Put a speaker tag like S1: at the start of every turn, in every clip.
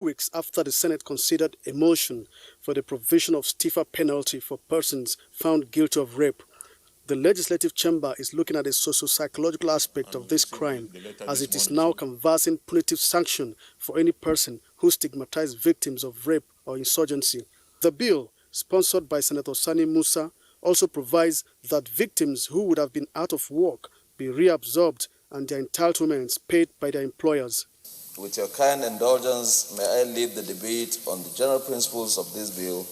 S1: weeks after the Senate considered a motion for the provision of stiffer penalty for persons found guilty of rape, the legislative chamber is looking at the socio-psychological aspect of this crime, as it is now canvassing punitive sanction for any person who stigmatized victims of rape or insurgency. The bill, sponsored by Senator Sani Musa, also provides that victims who would have been out of work be reabsorbed and their entitlements paid by their employers.
S2: With your kind indulgence, may I lead the debate on the general principles of this bill.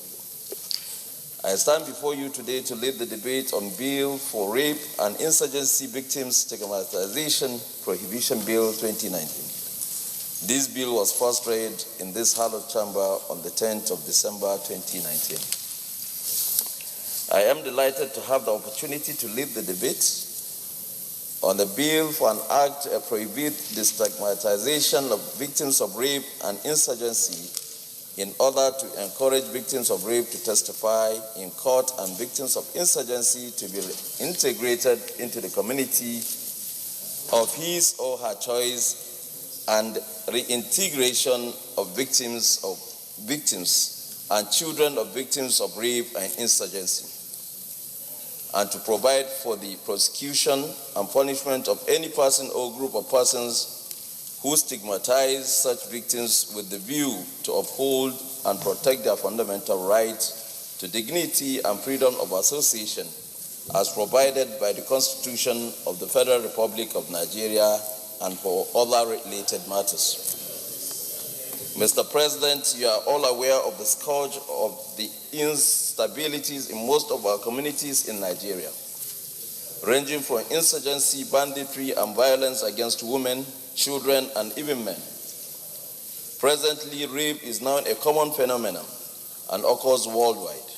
S2: I stand before you today to lead the debate on Bill for Rape and Insurgency Victims Stigmatization Prohibition Bill 2019. This bill was first read in this hallowed chamber on the 10th of December 2019. I am delighted to have the opportunity to lead the debate on the bill for an act to prohibit the stigmatization of victims of rape and insurgency in order to encourage victims of rape to testify in court and victims of insurgency to be integrated into the community of his or her choice, and reintegration of victims and children of victims of rape and insurgency, and to provide for the prosecution and punishment of any person or group of persons who stigmatize such victims with the view to uphold and protect their fundamental right to dignity and freedom of association as provided by the Constitution of the Federal Republic of Nigeria and for other related matters. Mr. President, you are all aware of the scourge of the instabilities in most of our communities in Nigeria, ranging from insurgency, banditry, and violence against women, children, and even men. Presently, rape is now a common phenomenon and occurs worldwide.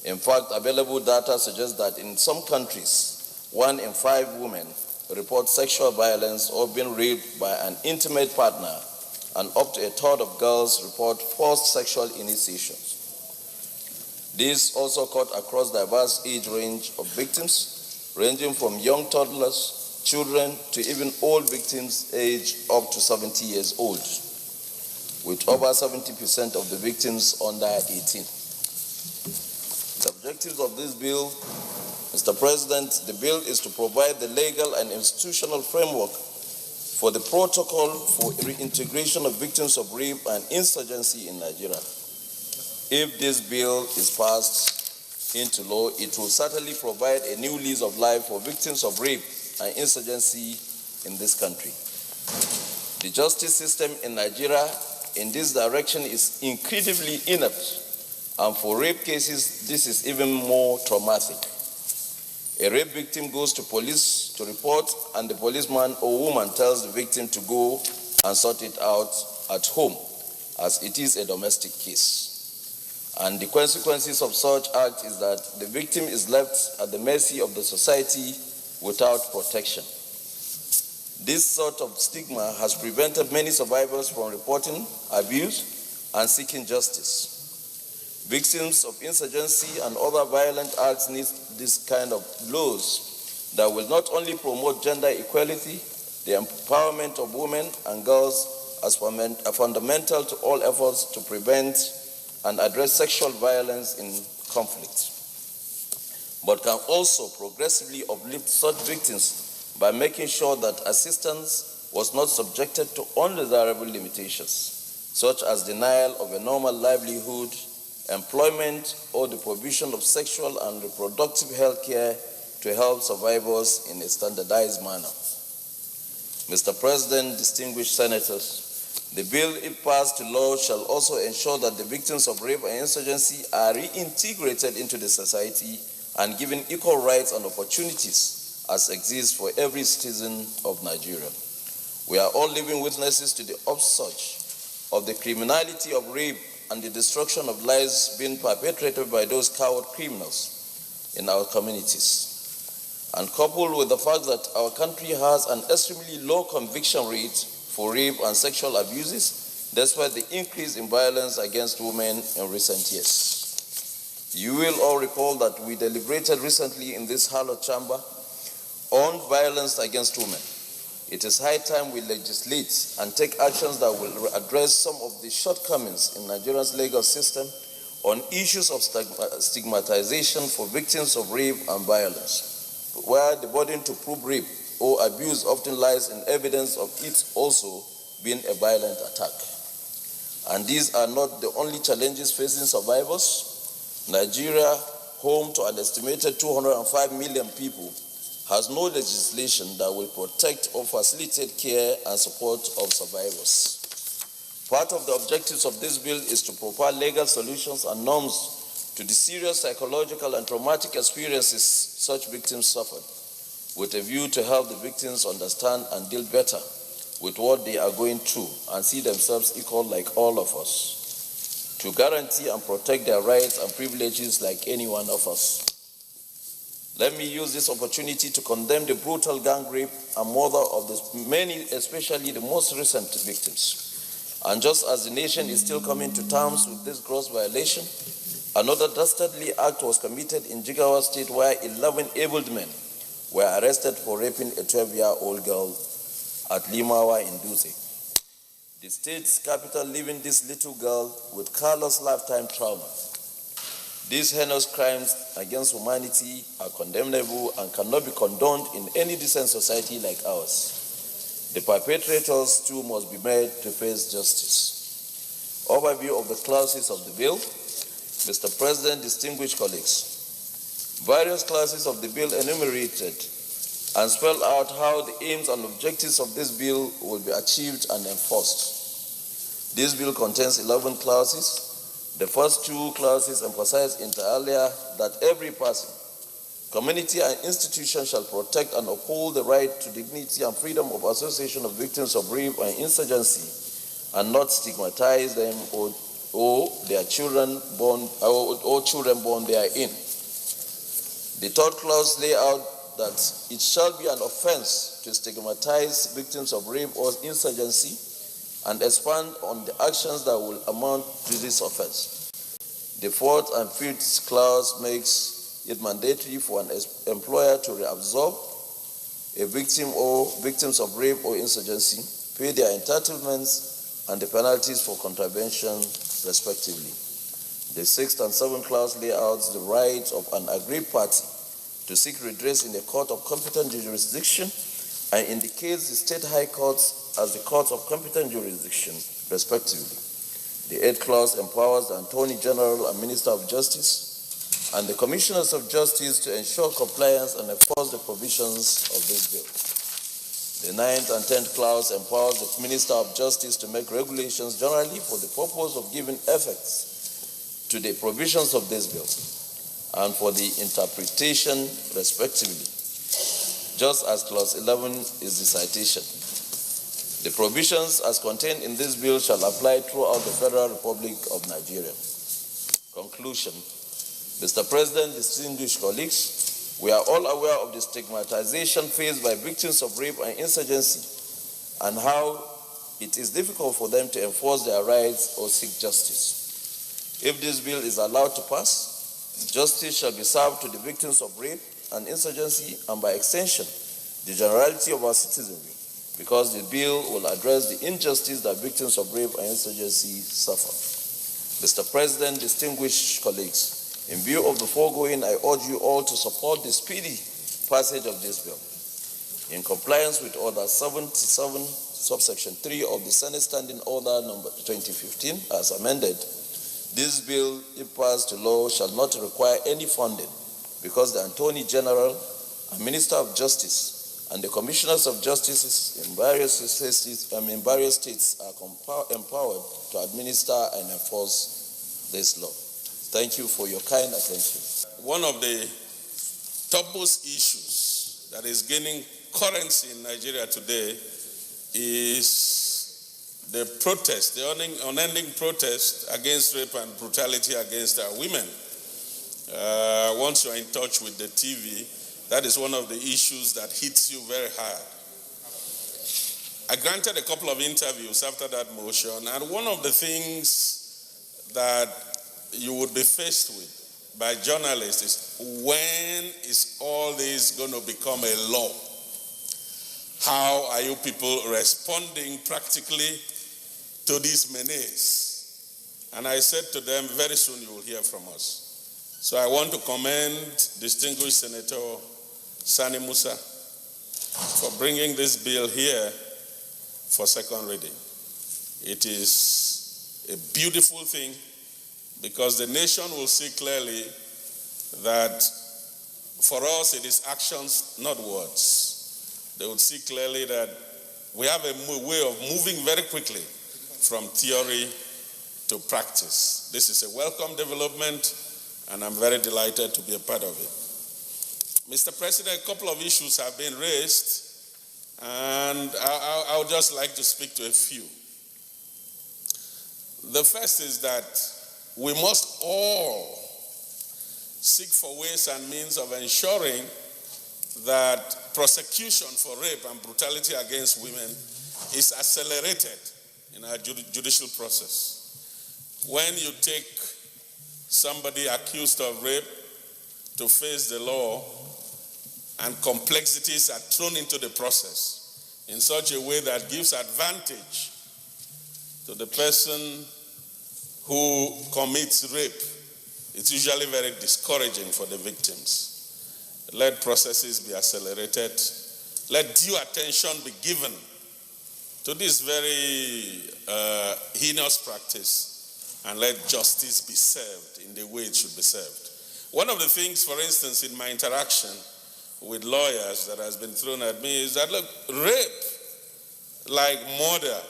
S2: In fact, available data suggests that in some countries, 1 in 5 women report sexual violence or being raped by an intimate partner, and up to a third of girls report forced sexual initiations. This also cut across diverse age range of victims, ranging from young toddlers, children, to even old victims aged up to 70 years old, with over 70% of the victims under 18. The objectives of this bill, Mr. President, the bill is to provide the legal and institutional framework for the protocol for reintegration of victims of rape and insurgency in Nigeria. If this bill is passed into law, it will certainly provide a new lease of life for victims of rape and insurgency in this country. The justice system in Nigeria in this direction is incredibly inept, and for rape cases, this is even more traumatic. A rape victim goes to police to report, and the policeman or woman tells the victim to go and sort it out at home, as it is a domestic case. And the consequences of such act is that the victim is left at the mercy of the society without protection. This sort of stigma has prevented many survivors from reporting abuse and seeking justice. Victims of insurgency and other violent acts need this kind of laws that will not only promote gender equality, the empowerment of women and girls as fundamental to all efforts to prevent and address sexual violence in conflict, but can also progressively uplift such victims by making sure that assistance was not subjected to undesirable limitations, such as denial of a normal livelihood, employment, or the provision of sexual and reproductive health care to help survivors in a standardized manner. Mr. President, distinguished senators, the bill, if passed to law, shall also ensure that the victims of rape and insurgency are reintegrated into the society and given equal rights and opportunities as exist for every citizen of Nigeria. We are all living witnesses to the upsurge of the criminality of rape and the destruction of lives being perpetrated by those coward criminals in our communities. And coupled with the fact that our country has an extremely low conviction rate for rape and sexual abuses, despite the increase in violence against women in recent years. You will all recall that we deliberated recently in this hallowed chamber on violence against women. It is high time we legislate and take actions that will address some of the shortcomings in Nigeria's legal system on issues of stigmatization for victims of rape and violence, where the burden to prove rape or abuse often lies in evidence of it also being a violent attack. And these are not the only challenges facing survivors. Nigeria, home to an estimated 205 million people, has no legislation that will protect or facilitate care and support of survivors. Part of the objectives of this bill is to provide legal solutions and norms to the serious psychological and traumatic experiences such victims suffered, with a view to help the victims understand and deal better with what they are going through and see themselves equal like all of us, to guarantee and protect their rights and privileges like any one of us. Let me use this opportunity to condemn the brutal gang rape and murder of the many, especially the most recent victims. And just as the nation is still coming to terms with this gross violation, another dastardly act was committed in Jigawa State where 11 abled men were arrested for raping a 12-year-old girl at Limawa in Dutse, the state's capital, leaving this little girl with callous lifetime trauma. These heinous crimes against humanity are condemnable and cannot be condoned in any decent society like ours. The perpetrators too must be made to face justice. Overview of the clauses of the bill. Mr. President, distinguished colleagues, various clauses of the bill enumerated and spell out how the aims and objectives of this bill will be achieved and enforced. This bill contains 11 clauses. The first two clauses emphasize inter alia that every person, community, and institution shall protect and uphold the right to dignity and freedom of association of victims of rape and insurgency, and not stigmatize them or their children born therein. The third clause lays out that it shall be an offense to stigmatize victims of rape or insurgency and expand on the actions that will amount to this offense. The fourth and fifth clause makes it mandatory for an employer to reabsorb a victim or victims of rape or insurgency, pay their entitlements and the penalties for contravention, respectively. The sixth and seventh clause lay out the rights of an aggrieved party to seek redress in the court of competent jurisdiction and indicates the state high courts as the courts of competent jurisdiction, respectively. The eighth clause empowers the Attorney General and Minister of Justice and the Commissioners of Justice to ensure compliance and enforce the provisions of this bill. The ninth and 10th clause empowers the Minister of Justice to make regulations generally for the purpose of giving effect to the provisions of this bill and for the interpretation, respectively, just as Clause 11 is the citation. The provisions as contained in this bill shall apply throughout the Federal Republic of Nigeria. Conclusion. Mr. President, distinguished colleagues, we are all aware of the stigmatization faced by victims of rape and insurgency and how it is difficult for them to enforce their rights or seek justice. If this bill is allowed to pass, justice shall be served to the victims of rape and insurgency and by extension, the generality of our citizenry, because the bill will address the injustice that victims of rape and insurgency suffer. Mr. President, distinguished colleagues, in view of the foregoing, I urge you all to support the speedy passage of this bill. In compliance with Order 77, subsection 3 of the Senate Standing Order number 2015, as amended, this bill, if passed to law, shall not require any funding because the Attorney General and Minister of Justice and the Commissioners of Justice in various states are empowered to administer and enforce this law. Thank you for your kind attention.
S3: One of the topmost issues that is gaining currency in Nigeria today is the protest, the unending protest against rape and brutality against our women. Once you're in touch with the TV, that is one of the issues that hits you very hard. I granted a couple of interviews after that motion, and one of the things that you would be faced with by journalists is, when is all this going to become a law? How are you people responding practically to these menace? And I said to them, very soon you will hear from us. So I want to commend distinguished Senator Sani Musa for bringing this bill here for second reading. It is a beautiful thing because the nation will see clearly that for us it is actions, not words. They would see clearly that we have a way of moving very quickly from theory to practice. This is a welcome development, and I'm very delighted to be a part of it. Mr. President, a couple of issues have been raised, and I would just like to speak to a few. The first is that we must all seek for ways and means of ensuring that prosecution for rape and brutality against women is accelerated in our judicial process. When you take somebody accused of rape to face the law and complexities are thrown into the process in such a way that gives advantage to the person who commits rape, it's usually very discouraging for the victims. Let processes be accelerated. Let due attention be given to this very heinous practice, and let justice be served in the way it should be served. One of the things, for instance, in my interaction with lawyers that has been thrown at me is that, look, rape, like murder,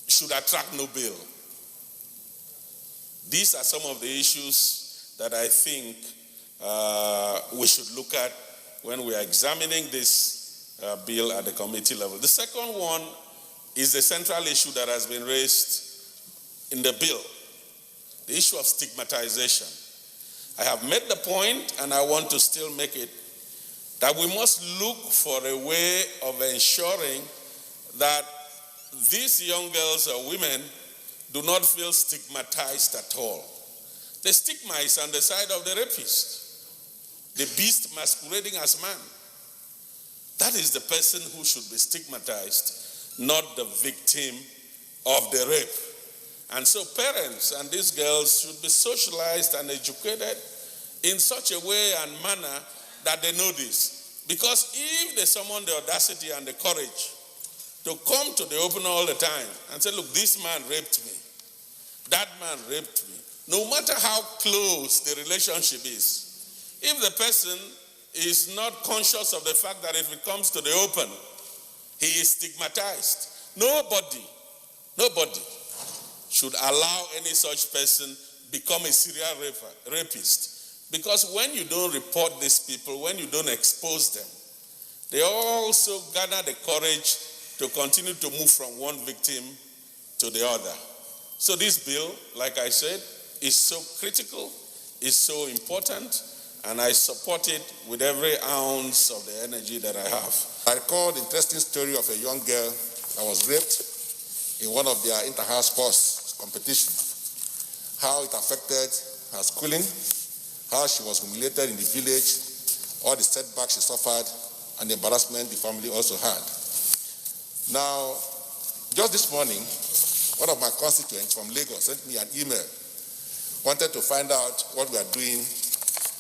S3: should attract no bail. These are some of the issues that I think we should look at when we are examining this bill at the committee level. The second one is the central issue that has been raised in the bill, the issue of stigmatization. I have made the point, and I want to still make it, that we must look for a way of ensuring that these young girls or women do not feel stigmatized at all. The stigma is on the side of the rapist, the beast masquerading as man. That is the person who should be stigmatized, not the victim of the rape. And so parents and these girls should be socialized and educated in such a way and manner that they know this. Because if they summon the audacity and the courage to come to the open all the time and say, look, this man raped me, that man raped me, no matter how close the relationship is, if the person is not conscious of the fact that if it comes to the open, he is stigmatized. Nobody should allow any such person become a serial rapist. Because when you don't report these people, when you don't expose them, they also gather the courage to continue to move from one victim to the other. So this bill, like I said, is so critical, is so important, and I support it with every ounce of the energy that I have.
S4: I recall the interesting story of a young girl that was raped in one of their inter-house sports competitions. How it affected her schooling, how she was humiliated in the village, all the setbacks she suffered, and the embarrassment the family also had. Now, just this morning, one of my constituents from Lagos sent me an email, wanted to find out what we are doing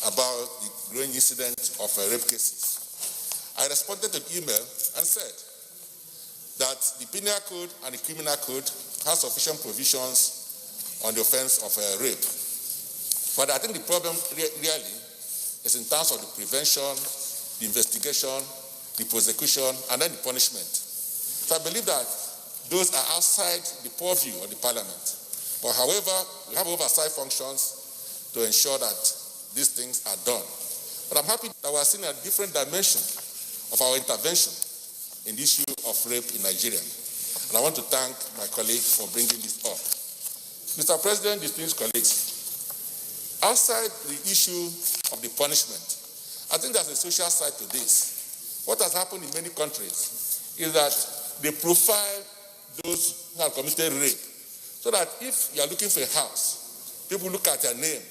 S4: about the growing incident of rape cases. I responded to the email and said that the penal code and the criminal code have sufficient provisions on the offense of rape. But I think the problem really is in terms of the prevention, the investigation, the prosecution, and then the punishment. So I believe that those are outside the purview of the parliament. But however, we have oversight functions to ensure that these things are done. But I'm happy that we are seeing a different dimension of our intervention in the issue of rape in Nigeria. And I want to thank my colleague for bringing this up. Mr. President, distinguished colleagues, outside the issue of the punishment, I think there's a social side to this. What has happened in many countries is that they profile those who have committed rape, so that if you are looking for a house, people look at your name,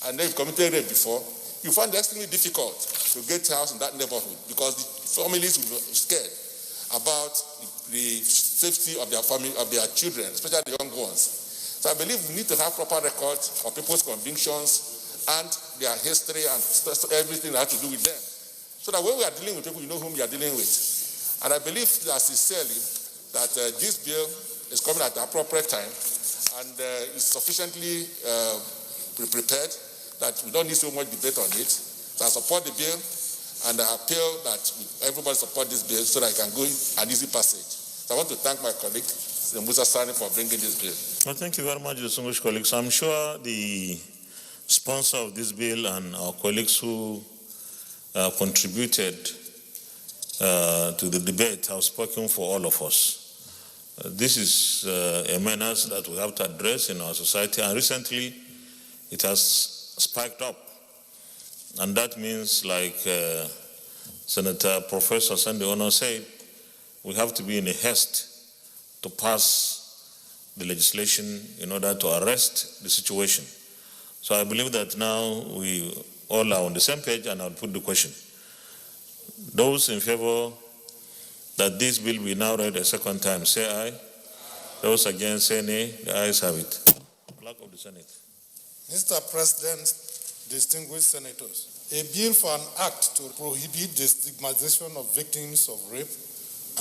S4: and then you've committed rape before, you find it extremely difficult to get a house in that neighborhood because the families will be scared about the safety of their family, of their children, especially the young ones. So I believe we need to have proper records of people's convictions and their history and everything that has to do with them. So that when we are dealing with people, you know whom you are dealing with. And I believe that sincerely that this bill is coming at the appropriate time and is sufficiently prepared that we don't need so much debate on it. So I support the bill and I appeal that everybody support this bill so that it can go an easy passage. So I want to thank my colleague, Musa Sani, for bringing this bill.
S5: Well, thank you very much, distinguished colleagues. I'm sure the sponsor of this bill and our colleagues who contributed to the debate have spoken for all of us. This is a menace that we have to address in our society, and recently it has spiked up. And that means, like Senator Professor Sandy Ono said, we have to be in a haste to pass the legislation in order to arrest the situation. So I believe that now we all are on the same page, and I'll put the question. Those in favor that this bill be now read a second time, say aye. Those against, say nay. The ayes have it. Clerk of the Senate.
S6: Mr. President, distinguished senators, a bill for an act to prohibit the stigmatization of victims of rape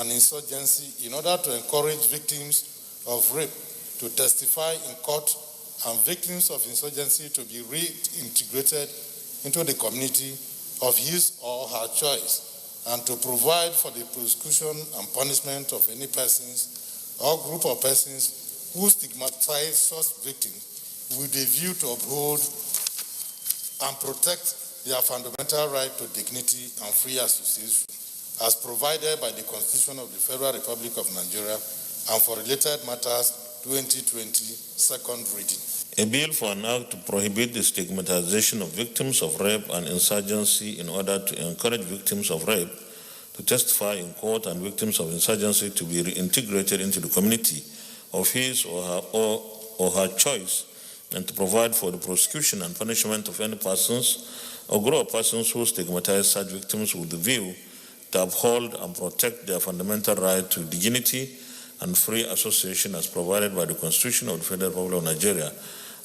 S6: and insurgency in order to encourage victims of rape to testify in court and victims of insurgency to be reintegrated into the community of his or her choice, and to provide for the prosecution and punishment of any persons or group of persons who stigmatize such victims with a view to uphold and protect their fundamental right to dignity and free association, as provided by the Constitution of the Federal Republic of Nigeria, and for related matters, 2020, second reading.
S5: A bill for an act to prohibit the stigmatization of victims of rape and insurgency in order to encourage victims of rape to testify in court and victims of insurgency to be reintegrated into the community of his or her choice, and to provide for the prosecution and punishment of any persons or group of persons who stigmatize such victims with the view to uphold and protect their fundamental right to dignity and free association as provided by the Constitution of the Federal Republic of Nigeria,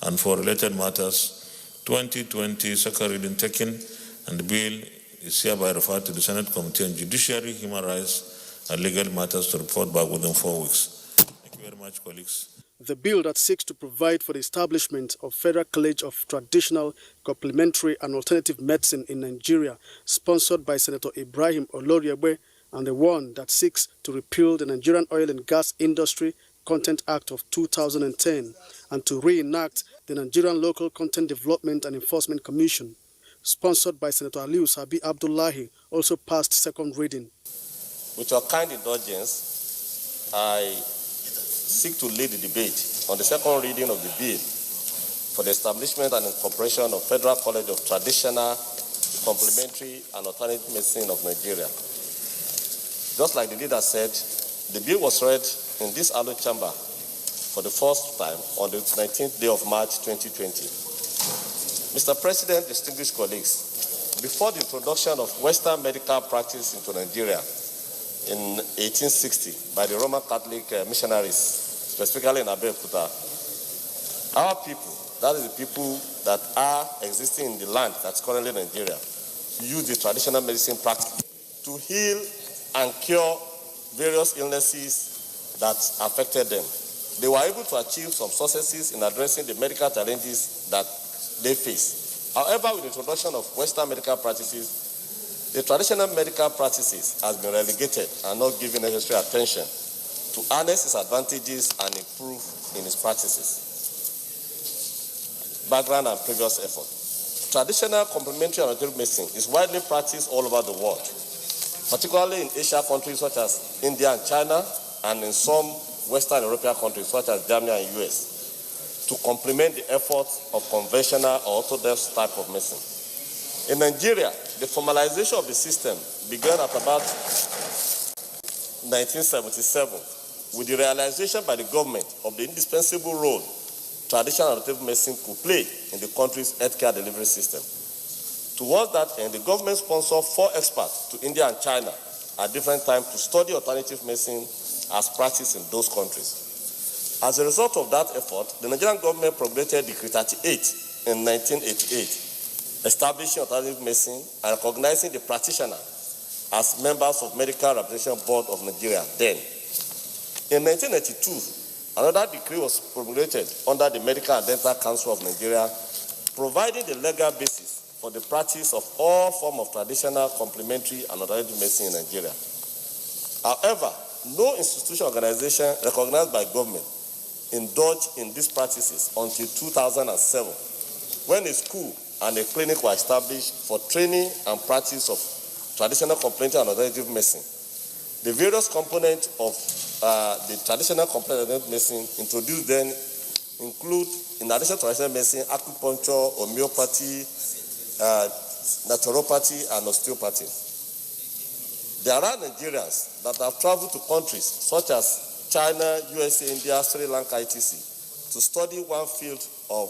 S5: and for related matters, 2020, second reading taken, and the bill is hereby referred to the Senate Committee on Judiciary, Human Rights, and Legal Matters to report back within 4 weeks. Thank you very much, colleagues.
S1: The bill that seeks to provide for the establishment of Federal College of Traditional, Complementary and Alternative Medicine in Nigeria, sponsored by Senator Ibrahim Oloriegbe, and the one that seeks to repeal the Nigerian Oil and Gas Industry Content Act of 2010 and to reenact the Nigerian Local Content Development and Enforcement Commission, sponsored by Senator Aliu Sabi Abdullahi, also passed second reading.
S2: With your kind indulgence, I seek to lead the debate on the second reading of the bill for the establishment and incorporation of Federal College of Traditional, Complementary and Alternative Medicine of Nigeria. Just like the leader said, the bill was read in this hallowed chamber for the first time on the 19th day of March 2020. Mr. President, distinguished colleagues, before the introduction of Western medical practice into Nigeria in 1860 by the Roman Catholic missionaries, specifically in Abuja, our people, that is the people that are existing in the land that's currently Nigeria, use the traditional medicine practice to heal and cure various illnesses that affected them. They were able to achieve some successes in addressing the medical challenges that they face. However, with the introduction of Western medical practices, the traditional medical practices has been relegated and not given necessary attention to harness its advantages and improve in its practices. Background and previous effort. Traditional complementary and alternative medicine is widely practiced all over the world, particularly in Asian countries such as India and China, and in some Western European countries such as Germany and US, to complement the efforts of conventional or orthodox type of medicine. In Nigeria, the formalization of the system began at about 1977 with the realization by the government of the indispensable role traditional and alternative medicine could play in the country's healthcare delivery system.
S7: Towards that end, the government sponsored 4 experts to India and China at different times to study alternative medicine as practiced in those countries. As a result of that effort, the Nigerian government promulgated Decree 38 in 1988, establishing alternative medicine and recognizing the practitioner as members of Medical Representation Board of Nigeria then. In 1992, another decree was promulgated under the Medical and Dental Council of Nigeria, providing the legal basis for the practice of all forms of traditional, complementary, and alternative medicine in Nigeria. However, no institution or organization recognized by government indulged in these practices until 2007, when a school and a clinic were established for training and practice of traditional, complementary, and alternative medicine. The various components of the traditional, complementary medicine introduced then include, in addition to traditional medicine, acupuncture, homeopathy, naturopathy, and osteopathy. There are Nigerians that have traveled to countries such as China, USA, India, Sri Lanka, etc., to study one field of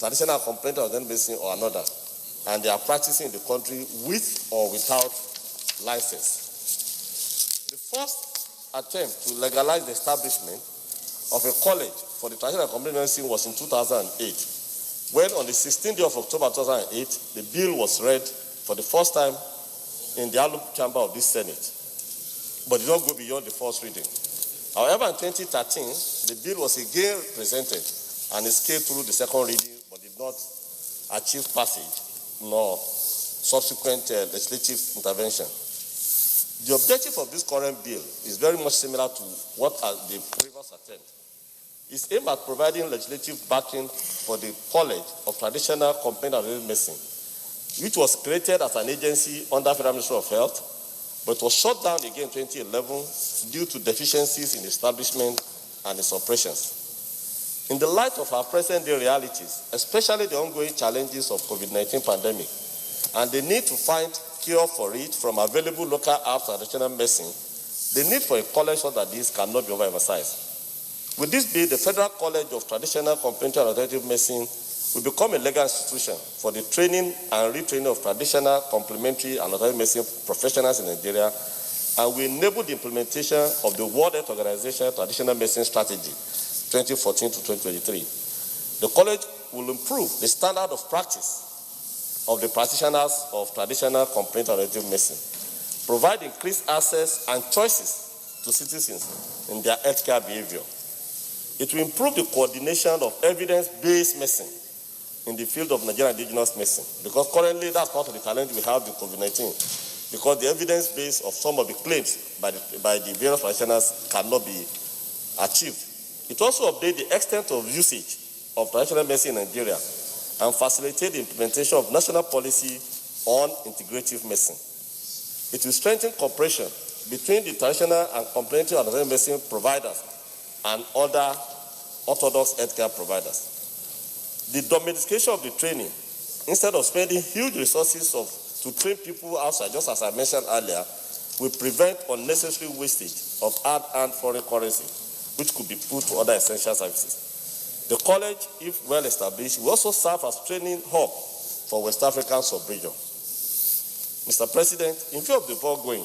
S7: traditional, complementary, or alternative medicine or another, and they are practicing in the country with or without license. The first attempt to legalize the establishment of a college for the traditional, complementary medicine was in 2008, when on the 16th day of October 2008, the bill was read for the first time in the Alum chamber of this Senate, but did not go beyond the first reading. However, in 2013, the bill was again presented and escaped through the second reading, but did not achieve passage nor subsequent legislative intervention. The objective of this current bill is very much similar to what the previous attempt. It's aimed at providing legislative backing for the College of Traditional, Complementary Medicine, which was created as an agency under Federal Ministry of Health, but was shut down again in 2011 due to deficiencies in establishment and its operations. In the light of our present-day realities, especially the ongoing challenges of COVID-19 pandemic, and the need to find cure for it from available local herbs and traditional medicine, the need for a college such as this cannot be overemphasized. With this bill, the Federal College of Traditional, Complementary, and Alternative Medicine will become a legal institution for the training and retraining of traditional, complementary, and alternative medicine professionals in Nigeria, and will enable the implementation of the World Health Organization Traditional Medicine Strategy 2014 to 2023. The college will improve the standard of practice of the practitioners of traditional, complementary, and alternative medicine, provide increased access and choices to citizens in their healthcare behavior. It will improve the coordination of evidence-based medicine in the field of Nigerian indigenous medicine, because currently that's part of the challenge we have with COVID-19, because the evidence base of some of the claims by the various practitioners cannot be achieved. It also updates the extent of usage of traditional medicine in Nigeria and facilitate the implementation of national policy on integrative medicine. It will strengthen cooperation between the traditional and complementary and alternative medicine providers and other orthodox healthcare providers. The domestication of the training, instead of spending huge resources to train people outside, just as I mentioned earlier, will prevent unnecessary wastage of hard-earned foreign currency, which could be put to other essential services. The college, if well established, will also serve as training hub for West African sub-region. Mr. President, in view of the foregoing,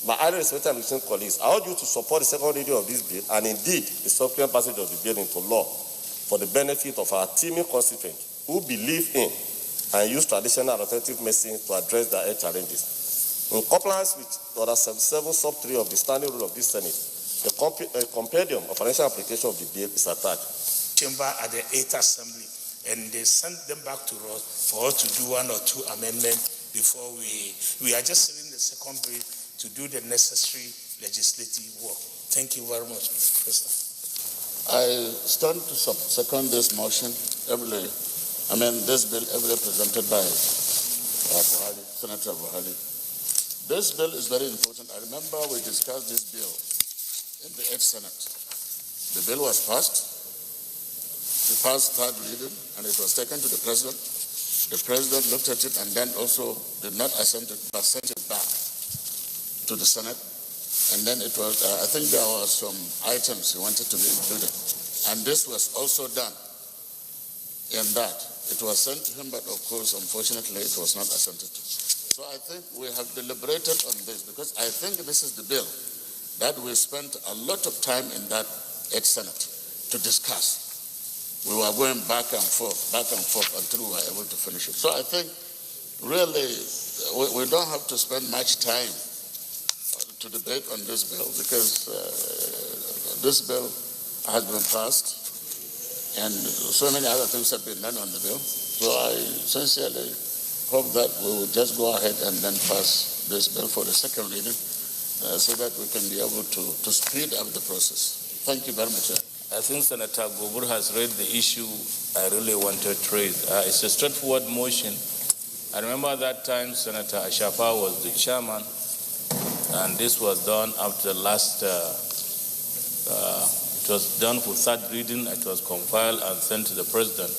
S7: my highly respected and listening colleagues, I urge you to support the second reading of this bill and indeed the subsequent passage of the bill into law for the benefit of our teeming constituents who believe in and use traditional and alternative medicine to address their health challenges. In compliance with Order 77 sub 3 of the standing rule of this Senate, a compendium of financial application of the bill is attached.
S8: Chamber at the 8th Assembly, and they sent them back to us for us to do 1 or 2 amendments before we are just selling the second bill to do the necessary legislative work. Thank you very much, Mr.
S9: I stand to second this motion, this bill presented by Buhari, Senator Buhari. This bill is very important. I remember we discussed this bill in the 8th Senate. The bill was passed. It passed third reading, and it was taken to the President. The President looked at it and then also did not assent it, but sent it back to the Senate. And then it was, I think there were some items he wanted to be included. And this was also done in that. It was sent to him, but of course, unfortunately, it was not assented to. So I think we have deliberated on this because I think this is the bill that we spent a lot of time in that Senate to discuss. We were going back and forth until we were able to finish it. So I think really we don't have to spend much time to debate on this bill because this bill has been passed and so many other things have been done on the bill. So I sincerely hope that we will just go ahead and then pass this bill for the second reading so that we can be able to speed up the process. Thank you very much.
S10: I think Senator Gobur has raised the issue I really wanted to raise. It's a straightforward motion. I remember that time Senator Ashafa was the chairman, and this was done after the last, it was done for third reading. It was compiled and sent to the president,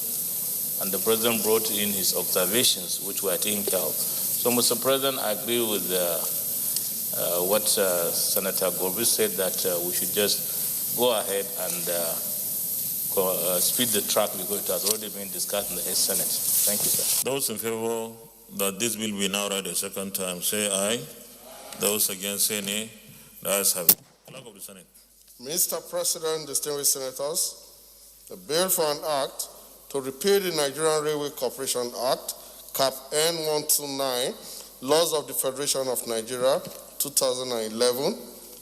S10: and the president brought in his observations, which were taken care of. So, Mr. President, I agree with what Senator Gobir said, that we should just go ahead and speed the track because it has already been discussed in the Senate. Thank you, sir.
S5: Those in favor that this bill be now read a second time, say aye. Those against, say nay. The ayes have it. Clerk of the Senate.
S6: Mr. President, distinguished senators, the bill for an act to repeal the Nigerian Railway Corporation Act, Cap N129, Laws of the Federation of Nigeria, 2011,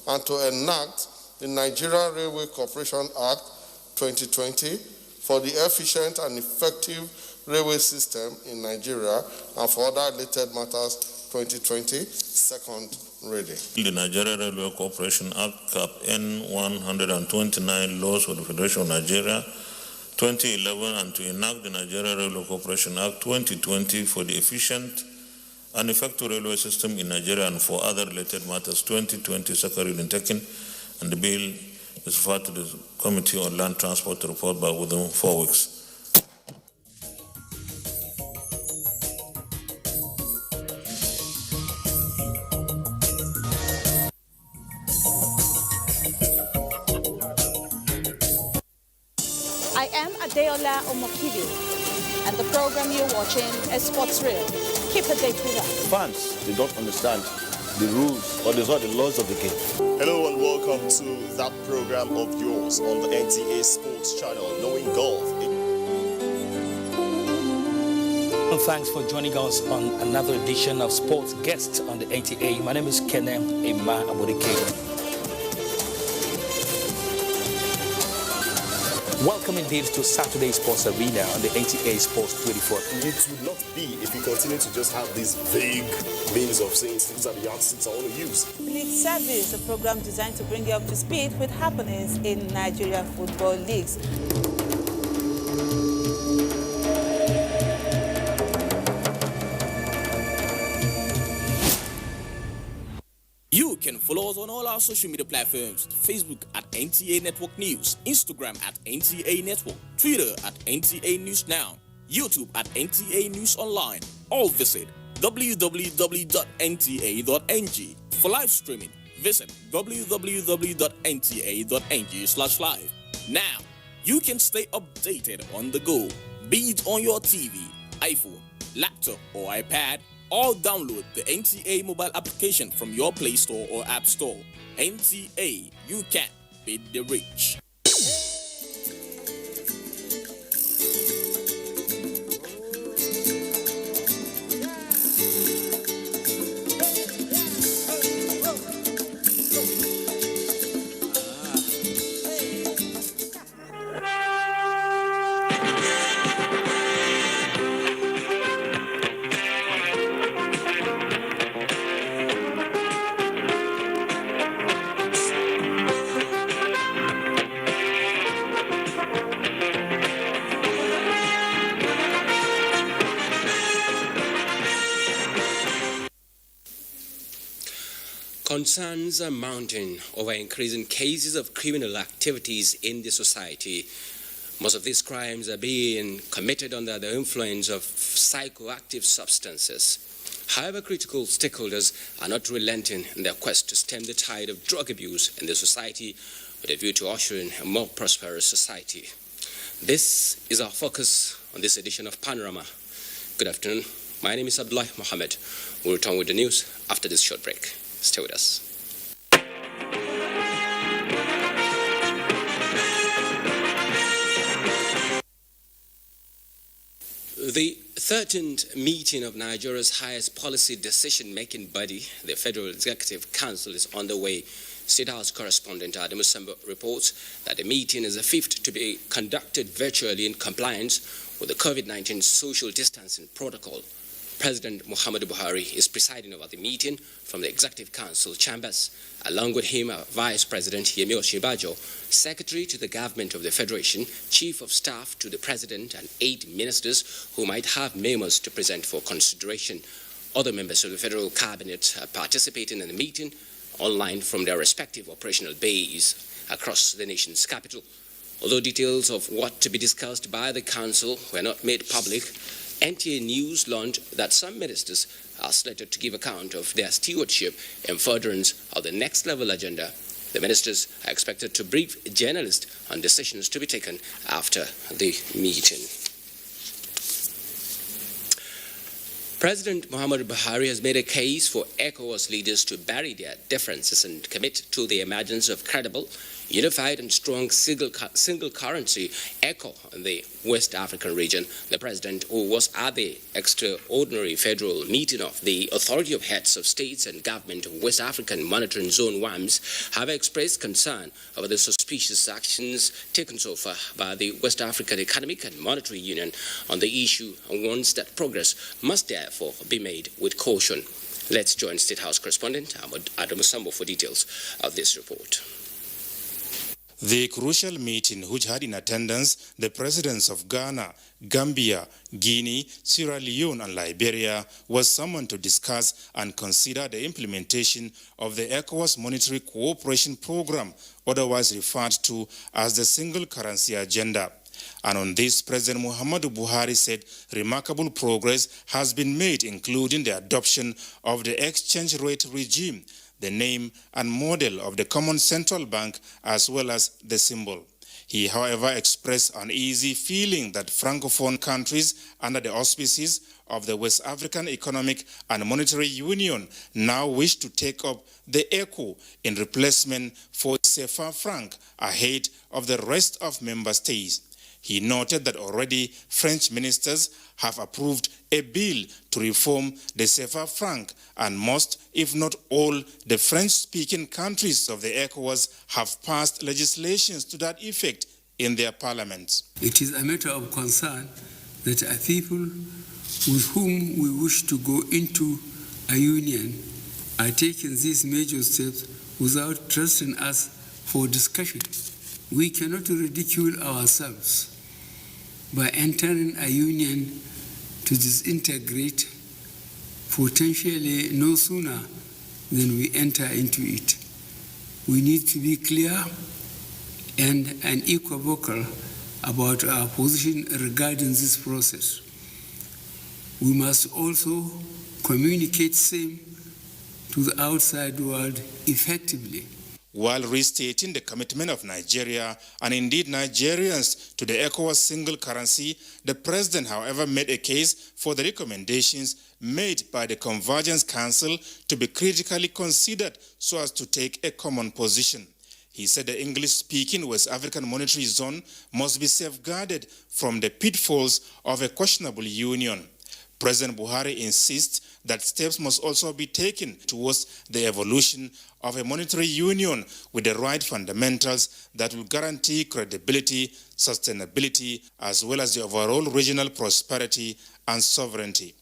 S6: and to enact the Nigerian Railway Corporation Act, 2020, for the efficient and effective railway system in Nigeria and for other related matters, 2020, second reading.
S5: The Nigerian Railway Corporation Act, Cap N129, Laws of the Federation of Nigeria, 2011, and to enact the Nigerian Railway Corporation Act, 2020, for the efficient and effective railway system in Nigeria and for other related matters, 2020, second reading taken, and the bill is referred to the Committee on Land Transport to report back within 4 weeks.
S11: I am Adeola Omokibi, and the program you're watching is Sports Real. Keep it with us.
S12: Fans, they don't understand the rules or the laws of the game.
S13: Hello and welcome to that program of yours on the NTA Sports Channel, Knowing Golf.
S14: Well, thanks for joining us on another edition of Sports Guest on the NTA. My name is Kenem Emma Abodike. Welcome indeed to Saturday Sports Arena on the NTA Sports 24.
S13: It would not be if we continue to just have these vague means of saying these are the yardsticks I want to use.
S15: League Service, a program designed to bring you up to speed with happenings in Nigerian football leagues.
S16: You can follow us on all our social media platforms: Facebook at NTA Network News, Instagram at NTA Network, Twitter at NTA News Now, YouTube at NTA News Online. Or visit www.nta.ng. For live streaming, visit www.nta.ng/live. Now, you can stay updated on the go, be it on your TV, iPhone, laptop, or iPad, or download the NTA mobile application from your Play Store or App Store. NTA, you can beat the rich.
S17: Concerns are mounting over increasing cases of criminal activities in the society. Most of these crimes are being committed under the influence of psychoactive substances. However, critical stakeholders are not relenting in their quest to stem the tide of drug abuse in the society with a view to ushering a more prosperous society. This is our focus on this edition of Panorama. Good afternoon. My name is Abdullah Mohammed. We'll return with the news after this short break. Stay with us. The 13th meeting of Nigeria's highest policy decision-making body, the Federal Executive Council, is underway. State House correspondent Adam Musambo reports that the meeting is the fifth to be conducted virtually in compliance with the COVID-19 social distancing protocol. President Muhammadu Buhari is presiding over the meeting from the Executive Council chambers. Along with him are Vice President Yemi Osinbajo, Secretary to the Government of the Federation, Chief of Staff to the President, and 8 ministers who might have memos to present for consideration. Other members of the Federal Cabinet are participating in the meeting online from their respective operational bases across the nation's capital. Although details of what to be discussed by the Council were not made public, NTA News learned that some ministers are slated to give account of their stewardship in furtherance of the next level agenda. The ministers are expected to brief journalists on decisions to be taken after the meeting. President Muhammadu Buhari has made a case for ECOWAS leaders to bury their differences and commit to the emergence of credible, unified and strong single currency ECO in the West African region. The president, who was at the extraordinary federal meeting of the Authority of Heads of States and Government of West African Monitoring Zone WAMS, have expressed concern over the suspicious actions taken so far by the West African Economic and Monetary Union on the issue and warns that progress must therefore be made with caution. Let's join State House correspondent Adam Musambo for details of this report.
S18: The crucial meeting, which had in attendance the presidents of Ghana, Gambia, Guinea, Sierra Leone and Liberia, was summoned to discuss and consider the implementation of the ECOWAS Monetary Cooperation Program, otherwise referred to as the Single Currency Agenda. And on this, President Muhammadu Buhari said remarkable progress has been made, including the adoption of the exchange rate regime, the name and model of the common central bank, as well as the symbol. He, however, expressed uneasy feeling that Francophone countries under the auspices of the West African Economic and Monetary Union now wish to take up the ECO in replacement for CFA franc ahead of the rest of member states. He noted that already French ministers have approved a bill to reform the CFA franc, and most, if not all, the French-speaking countries of the ECOWAS have passed legislations to that effect in their parliaments.
S19: It is a matter of concern that a people with whom we wish to go into a union are taking these major steps without trusting us for discussion. We cannot ridicule ourselves by entering a union to disintegrate potentially no sooner than we enter into it. We need to be clear and unequivocal about our position regarding this process. We must also communicate same to the outside world effectively.
S18: While restating the commitment of Nigeria and indeed Nigerians to the ECOWAS single currency, the president, however, made a case for the recommendations made by the Convergence Council to be critically considered so as to take a common position. He said the English-speaking West African Monetary Zone must be safeguarded from the pitfalls of a questionable union. President Buhari insists that steps must also be taken towards the evolution of a monetary union with the right fundamentals that will guarantee credibility, sustainability, as well as the overall regional prosperity and sovereignty.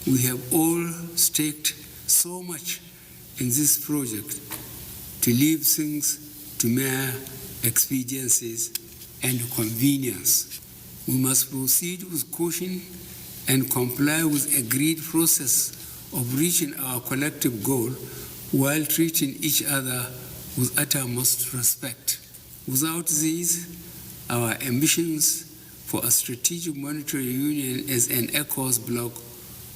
S19: We have all staked so much in this project to leave things to mere expediencies and convenience. We must proceed with caution and comply with agreed process of reaching our collective goal while treating each other with uttermost respect. Without these, our ambitions for a strategic monetary union as an ECOWAS bloc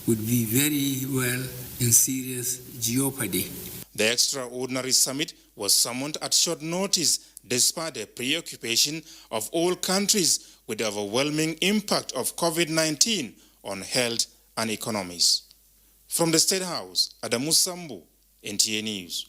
S19: would be very well in serious jeopardy.
S18: The extraordinary summit was summoned at short notice despite the preoccupation of all countries with the overwhelming impact of COVID-19 on health and economies. From the State House, Adamu Sambu, NTA News.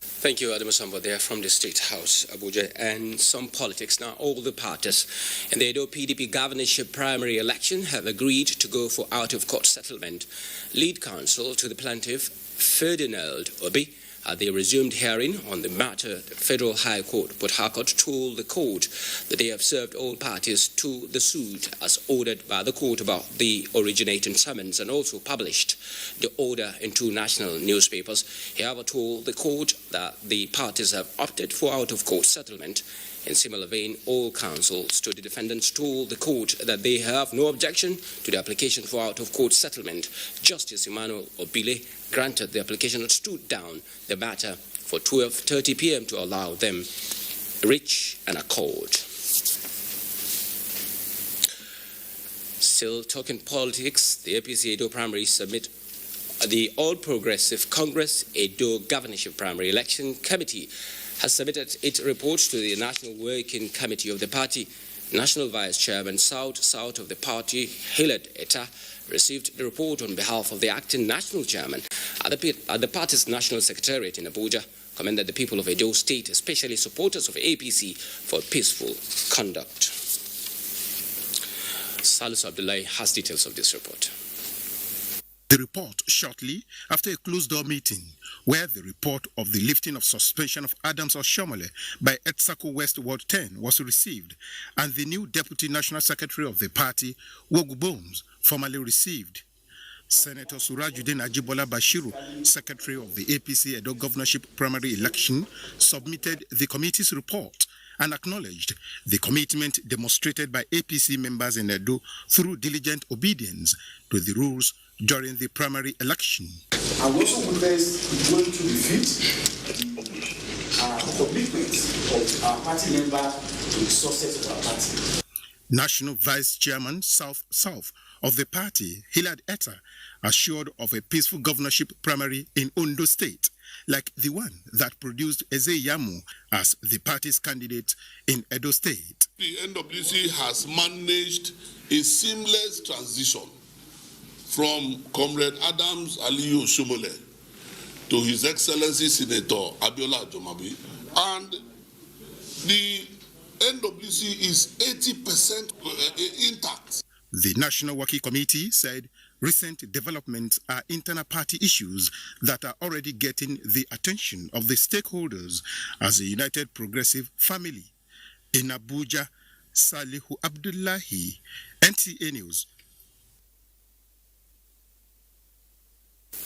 S17: Thank you, Adamu Sambo, there from the State House, Abuja. And some politics now. All the parties in the Edo PDP governorship primary election have agreed to go for out-of-court settlement. Lead counsel to the plaintiff, Ferdinand Obi, at the resumed hearing on the matter, the Federal High Court, Port Harcourt, told the court that they have served all parties to the suit as ordered by the court about the originating summons and also published the order in 2 national newspapers. He however told the court that the parties have opted for out-of-court settlement. In similar vein, all counsels to the defendants told the court that they have no objection to the application for out-of-court settlement. Justice Emmanuel Obile granted the application and stood down the matter for 12:30 p.m. to allow them reach an accord. Still talking politics, the APC Edo primary submit the All Progressive Congress Edo Governorship Primary Election Committee has submitted its reports to the National Working Committee of the party. National Vice Chairman South of the party, Hilad Etta, received the report on behalf of the acting National Chairman at the party's National Secretariat in Abuja, commended the people of Edo State, especially supporters of APC, for peaceful conduct. Salisu Abdullahi has details of this report.
S20: The report shortly after a closed-door meeting where the report of the lifting of suspension of Adams Oshomole by Etsako West Ward 10 was received, and the new Deputy National Secretary of the party, Wogu Bones, formally received. Senator Surajuddin Ajibola Bashiru, Secretary of the APC Edo Governorship Primary Election, submitted the committee's report and acknowledged the commitment demonstrated by APC members in Edo through diligent obedience to the rules during the primary election.
S21: I also witnessed going to defeat the commitment of our party member to the success of our party.
S20: National Vice Chairman South of the party, Hilad Etta, assured of a peaceful governorship primary in Ondo State, like the one that produced Eze Yamu as the party's candidate in Edo State.
S22: The NWC has managed a seamless transition from Comrade Adams Aliyu Oshomole to His Excellency Senator Abiola Ajomabi, and the NWC is 80% intact.
S20: The National Working Committee said recent developments are internal party issues that are already getting the attention of the stakeholders as a united progressive family. In Abuja, Salihu Abdullahi, NTA News.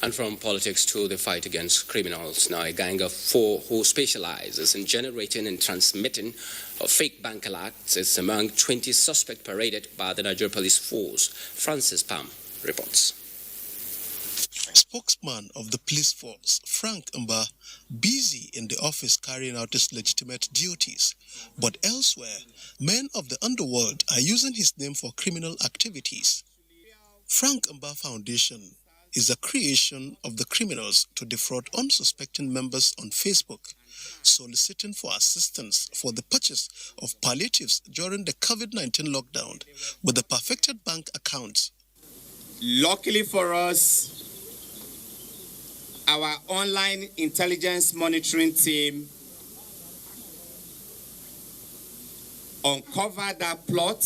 S17: And from politics to the fight against criminals, now a gang of 4 who specializes in generating and transmitting of fake bank alerts is among 20 suspects paraded by the Nigerian Police Force. Francis Pam reports.
S23: Spokesman of the police force, Frank Mba, busy in the office carrying out his legitimate duties. But elsewhere, men of the underworld are using his name for criminal activities. Frank Mba Foundation is a creation of the criminals to defraud unsuspecting members on Facebook, soliciting for assistance for the purchase of palliatives during the COVID-19 lockdown with the perfected bank accounts.
S24: Luckily for us, our online intelligence monitoring team uncovered that plot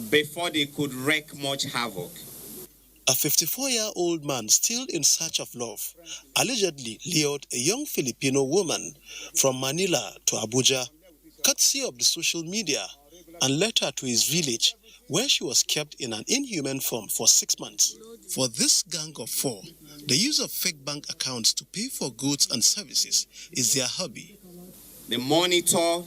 S24: before they could wreak much havoc.
S23: A 54-year-old man still in search of love allegedly lured a young Filipino woman from Manila to Abuja, courtesy of the social media, and led her to his village, where she was kept in an inhuman form for 6 months. For this gang of 4, the use of fake bank accounts to pay for goods and services is their hobby.
S24: They monitor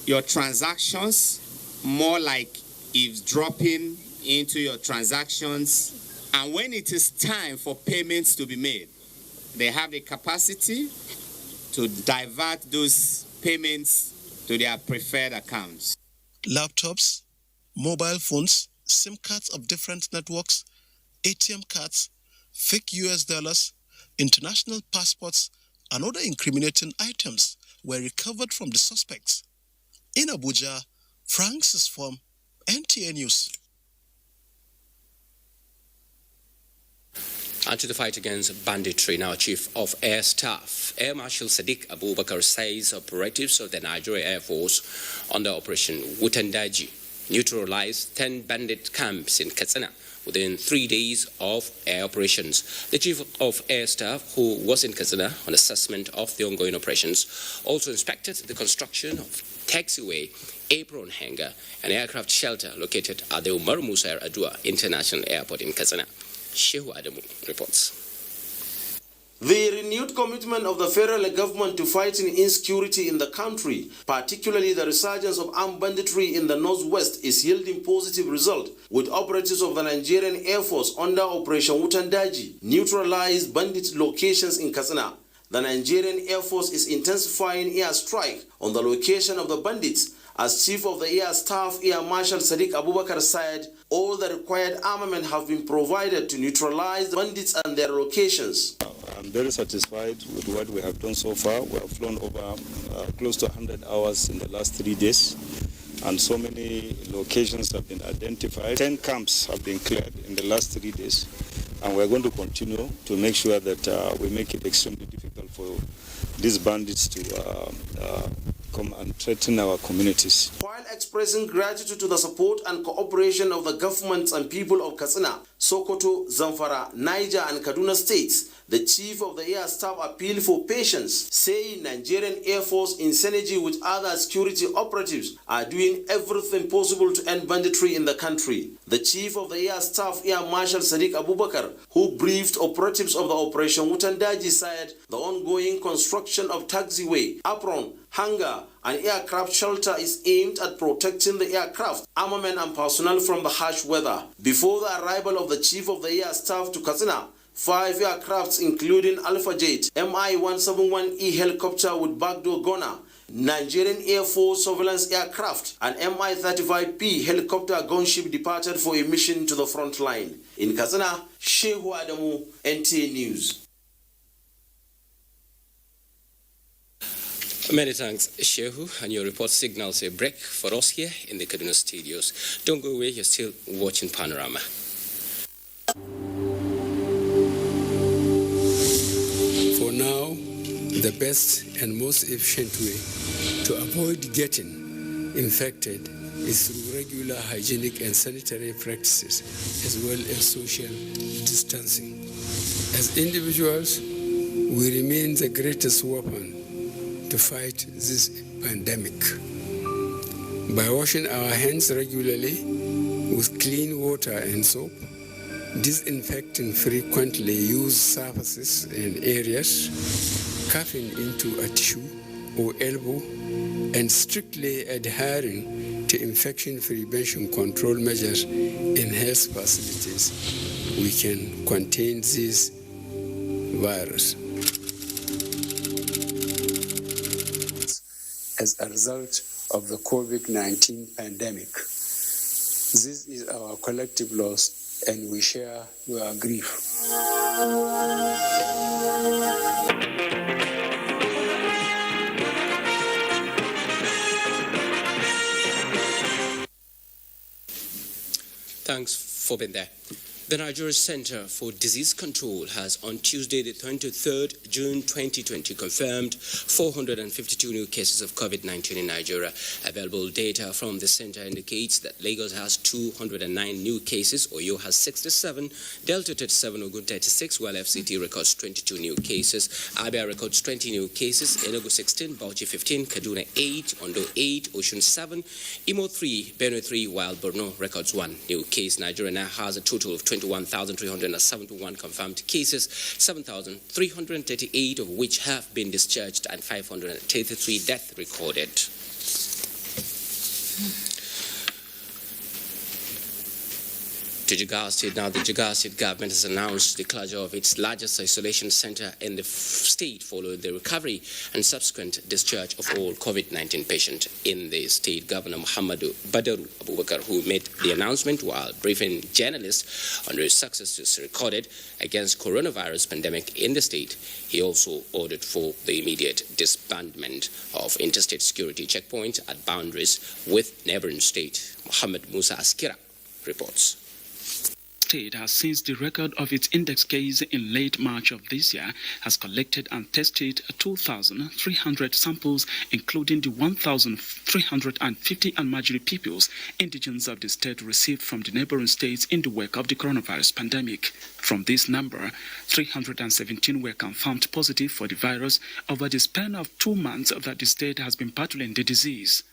S24: your transactions, more like eavesdropping into your transactions. And when it is time for payments to be made, they have the capacity to divert those payments to their preferred accounts.
S23: Laptops, mobile phones, SIM cards of different networks, ATM cards, fake US dollars, international passports, and other incriminating items were recovered from the suspects. In Abuja, Francis from NTA News.
S17: And to the fight against banditry, now Chief of Air Staff, Air Marshal Sadiq Abubakar says operatives of the Nigerian Air Force under Operation Wutandaji neutralized 10 bandit camps in Katsina within 3 days of air operations. The Chief of Air Staff, who was in Katsina on assessment of the ongoing operations, also inspected the construction of taxiway, apron hangar, and aircraft shelter located at the Umar Musa Adua International Airport in Katsina. Shehu Adamu reports.
S1: The renewed commitment of the federal government to fighting insecurity in the country, particularly the resurgence of armed banditry in the northwest, is yielding positive results, with operatives of the Nigerian Air Force under Operation Wutandaji neutralized bandit locations in Katsina. The Nigerian Air Force is intensifying air strike on the location of the bandits. As Chief of the Air Staff, Air Marshal Sadiq Abubakar said, all the required armament have been provided to neutralize the bandits and their locations.
S2: I'm very satisfied with what we have done so far. We have flown over close to 100 hours in the last 3 days, and so many locations have been identified. 10 camps have been cleared in the last 3 days, and we're going to continue to make sure that we make it extremely difficult for these bandits to come and threaten our communities.
S1: While expressing gratitude to the support and cooperation of the governments and people of Katsina, Sokoto, Zamfara, Niger, and Kaduna states, the Chief of the Air Staff appealed for patience, saying Nigerian Air Force in synergy with other security operatives are doing everything possible to end banditry in the country. The Chief of the Air Staff, Air Marshal Sadiq Abubakar, who briefed operatives of the Operation Wutandaji, said the ongoing construction of taxiway, apron, hangar, and aircraft shelter is aimed at protecting the aircraft, armament, and personnel from the harsh weather. Before the arrival of the Chief of the Air Staff to Katsina, 5 aircrafts, including Alpha Jet, Mi-171E helicopter with backdoor gunner, Nigerian Air Force surveillance aircraft, and Mi-35P helicopter gunship departed for a mission to the front line. In Katsina, Shehu Adamu, NTA News.
S17: Many thanks, Shehu, and your report signals a break for us here in the Kaduna studios. Don't go away, you're still watching Panorama.
S19: For now, the best and most efficient way to avoid getting infected is through regular hygienic and sanitary practices, as well as social distancing. As individuals, we remain the greatest weapon to fight this pandemic. By washing our hands regularly with clean water and soap, disinfecting frequently used surfaces and areas, coughing into a tissue or elbow, and strictly adhering to infection prevention control measures in health facilities, we can contain this virus. As a result of the COVID-19 pandemic, this is our collective loss, and we share your grief.
S17: Thanks for being there. The Nigerian Center for Disease Control has on Tuesday, the 23rd June 2020, confirmed 452 new cases of COVID-19 in Nigeria. Available data from the center indicates that Lagos has 209 new cases, Oyo has 67, Delta 37, Ogun 36, while FCT records 22 new cases. Abia records 20 new cases, Enugu 16, Bauchi 15, Kaduna 8, Ondo 8, Osun 7, Imo 3, Benue 3, while Borno records 1 new case. Nigeria now has a total of 21,371 confirmed cases, 7,338 of which have been discharged, and 533 deaths recorded. To Jigawa State now, the Jigawa State government has announced the closure of its largest isolation center in the state following the recovery and subsequent discharge of all COVID-19 patients in the state. Governor Muhammadu Badaru Abubakar, who made the announcement while briefing journalists on the successes recorded against coronavirus pandemic in the state. He also ordered for the immediate disbandment of interstate security checkpoints at boundaries with neighboring state. Muhammad Musa Askira reports.
S3: State has seized the record of its index case in late March of this year, has collected and tested 2,300 samples, including the 1,350 Almajiri pupils, indigenous of the state, received from the neighboring states in the wake of the coronavirus pandemic. From this number, 317 were confirmed positive for the virus over the span of 2 months that the state has been battling the disease.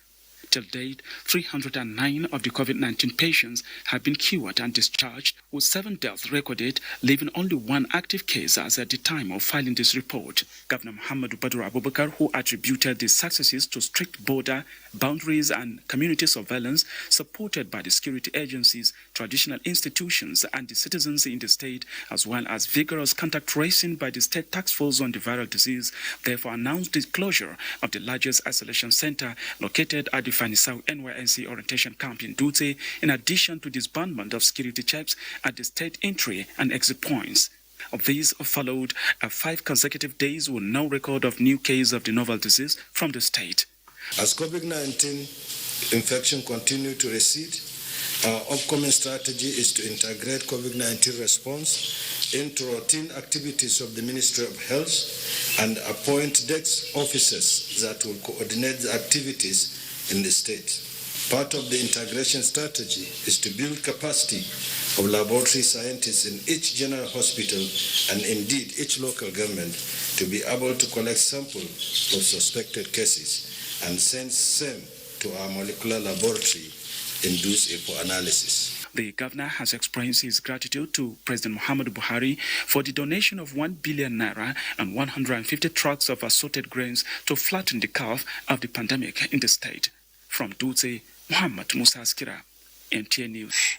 S3: Till date, 309 of the COVID-19 patients have been cured and discharged, with 7 deaths recorded, leaving only 1 active case as at the time of filing this report. Governor Muhammadu Badaru Abubakar, who attributed these successes to strict border, boundaries and community surveillance supported by the security agencies, traditional institutions and the citizens in the state, as well as vigorous contact tracing by the state task force on the viral disease, therefore announced the closure of the largest isolation center located at the Fanisau NYNC orientation camp in Dutse, in addition to disbandment of security checks at the state entry and exit points. Of these followed 5 consecutive days with no record of new cases of the novel disease from the state.
S4: As COVID-19 infection continue to recede, our upcoming strategy is to integrate COVID-19 response into routine activities of the Ministry of Health and appoint desk officers that will coordinate the activities in the state. Part of the integration strategy is to build capacity of laboratory scientists in each general hospital and indeed each local government to be able to collect samples of suspected cases and send same to our molecular laboratory in Dutse for analysis.
S3: The governor has expressed his gratitude to President Muhammadu Buhari for the donation of 1 billion naira and 150 trucks of assorted grains to flatten the curve of the pandemic in the state. From Dutse, Muhammad Musa Askira, NTA News.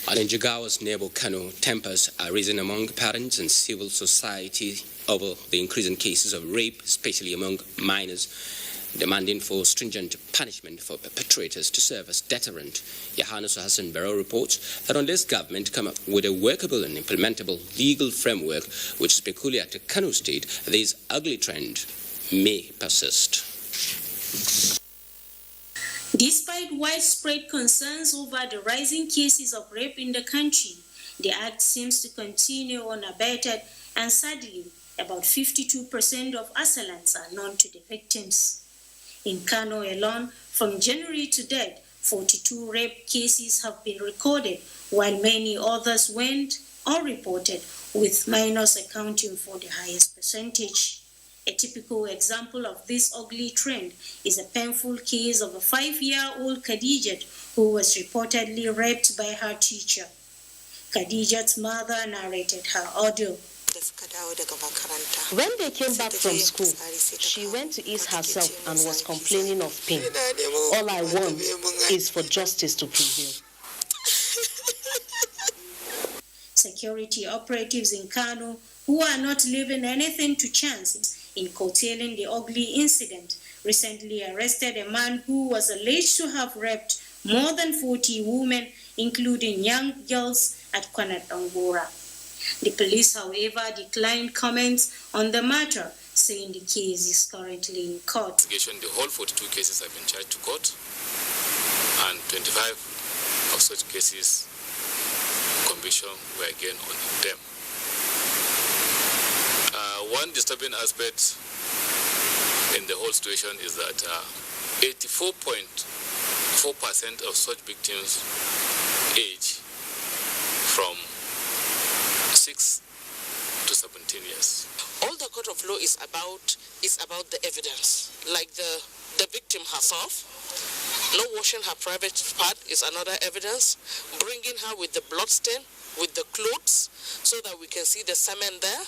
S17: And in Jigawa's neighbor Kano, tempers are risen among parents and civil society over the increasing cases of rape, especially among minors, demanding for stringent punishment for perpetrators to serve as deterrent. Yohannes Hassan Barrow reports that unless government come up with a workable and implementable legal framework which is peculiar to Kano State, this ugly trend may persist.
S7: Despite widespread concerns over the rising cases of rape in the country, the act seems to continue unabated, and sadly, about 52% of assailants are known to the victims. In Kano alone, from January to date, 42 rape cases have been recorded, while many others went unreported, with minors accounting for the highest percentage. A typical example of this ugly trend is a painful case of a 5-year-old Khadijat who was reportedly raped by her teacher. Khadijat's mother narrated her audio.
S8: When they came back from school, she went to ease herself and was complaining of pain. All I want is for justice to prevail.
S7: Security operatives in Kano, who are not leaving anything to chance in curtailing the ugly incident, recently arrested a man who was alleged to have raped more than 40 women, including young girls, at Kwanat Angora. The police, however, declined comments on the matter, saying the case is currently in court.
S10: The whole 42 cases have been charged to court, and 25 of such cases, conviction were again on them. One disturbing aspect in the whole situation is that 84.4% of such victims age from 6 to 17 years.
S25: All the court of law is about the evidence. Like the victim herself, not washing her private part is another evidence. Bringing her with the bloodstain, with the clothes, so that we can see the semen there.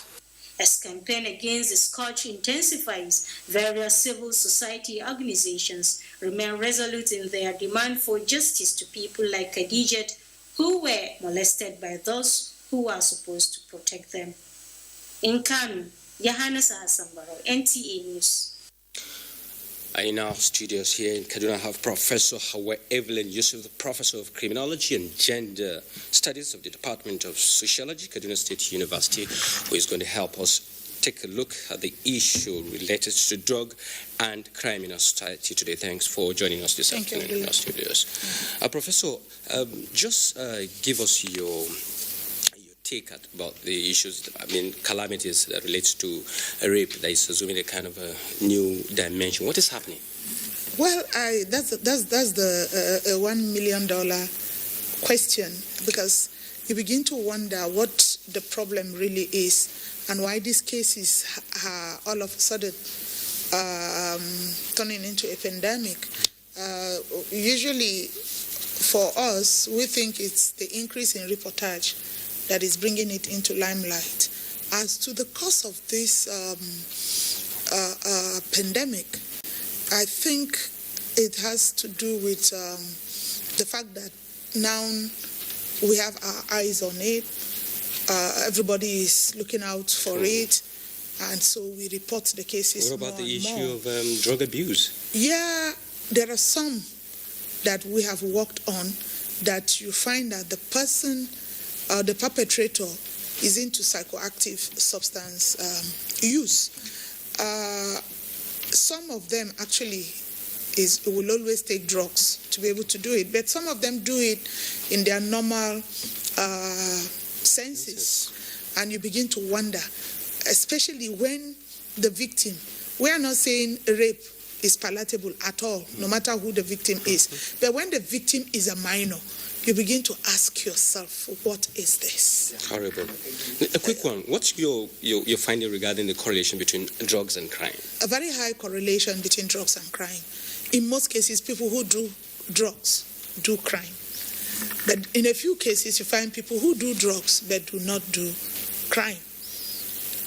S7: As campaign against the scourge intensifies, various civil society organizations remain resolute in their demand for justice to people like Khadijat, who were molested by those who are supposed to protect them. In Kano, Yohannes Asambaro, NTA News.
S17: In our studios here in Kaduna, I have Professor Hawa Evelyn Yusuf, the Professor of Criminology and Gender Studies of the Department of Sociology, Kaduna State University, who is going to help us take a look at the issue related to drug and crime in our society today. Thanks for joining us this afternoon in our studios. Professor, just give us your take about the issues, calamities that relates to rape that is assuming a kind of a new dimension. What is happening?
S5: Well, that's the $1 million question, because you begin to wonder what the problem really is and why these cases are all of a sudden turning into a pandemic. Usually, for us, we think it's the increase in reportage that is bringing it into limelight. As to the cause of this pandemic, I think it has to do with the fact that now we have our eyes on it. Everybody is looking out for it, and so we report the cases more.
S17: What about the issue of drug abuse?
S5: Yeah, there are some that we have worked on that you find that the person, the perpetrator, is into psychoactive substance use. Some of them actually will always take drugs to be able to do it, but some of them do it in their normal senses, and you begin to wonder, especially when the victim, we are not saying rape is palatable at all, no matter who the victim is, but when the victim is a minor, you begin to ask yourself, what is this?
S17: Horrible. A quick one. What's your finding regarding the correlation between drugs and crime?
S5: A very high correlation between drugs and crime. In most cases, people who do drugs do crime. But in a few cases, you find people who do drugs but do not do crime.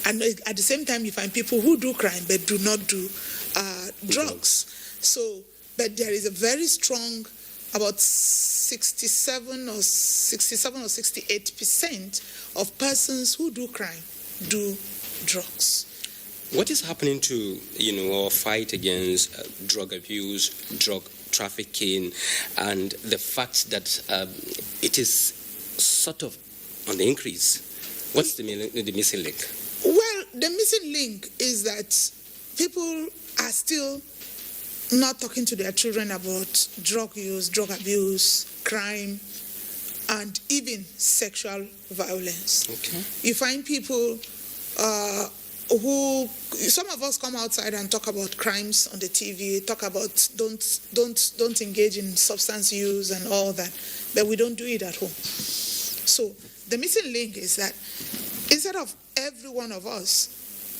S5: And at the same time, you find people who do crime but do not do drugs. So, but there is a very strong, about 67 or 68% of persons who do crime do drugs.
S17: What is happening to, our fight against drug abuse, drug trafficking, and the fact that it is sort of on the increase? What's the missing link?
S5: Well, the missing link is that people are still not talking to their children about drug use, drug abuse, crime, and even sexual violence. Okay. You find people some of us come outside and talk about crimes on the TV, talk about don't engage in substance use and all that, but we don't do it at home. So the missing link is that instead of every one of us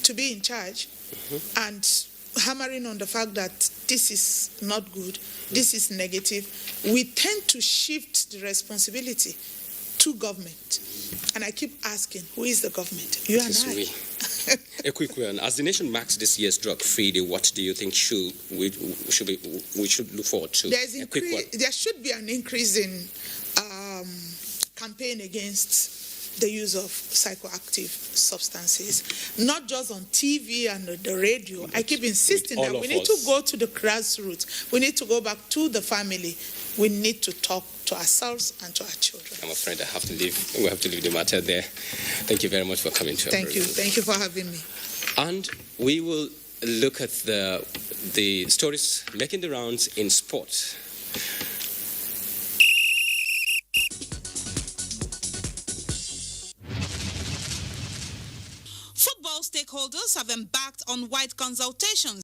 S5: to be in charge and hammering on the fact that this is not good, this is negative, we tend to shift the responsibility to government. And I keep asking, who is the government? You and I.
S17: A quick one. As the nation marks this year's drug-free day, what do you think we should look forward to?
S5: There should be an increase in campaign against the use of psychoactive substances, not just on TV and the radio. I keep insisting that we need to go to the grassroots. We need to go back to the family. We need to talk to ourselves and to our children.
S17: I'm afraid I have to leave. We have to leave the matter there. Thank you very much for coming to our program.
S5: Thank you for having me.
S17: And we will look at the stories making the rounds in sport.
S15: Football stakeholders have embarked on wide consultations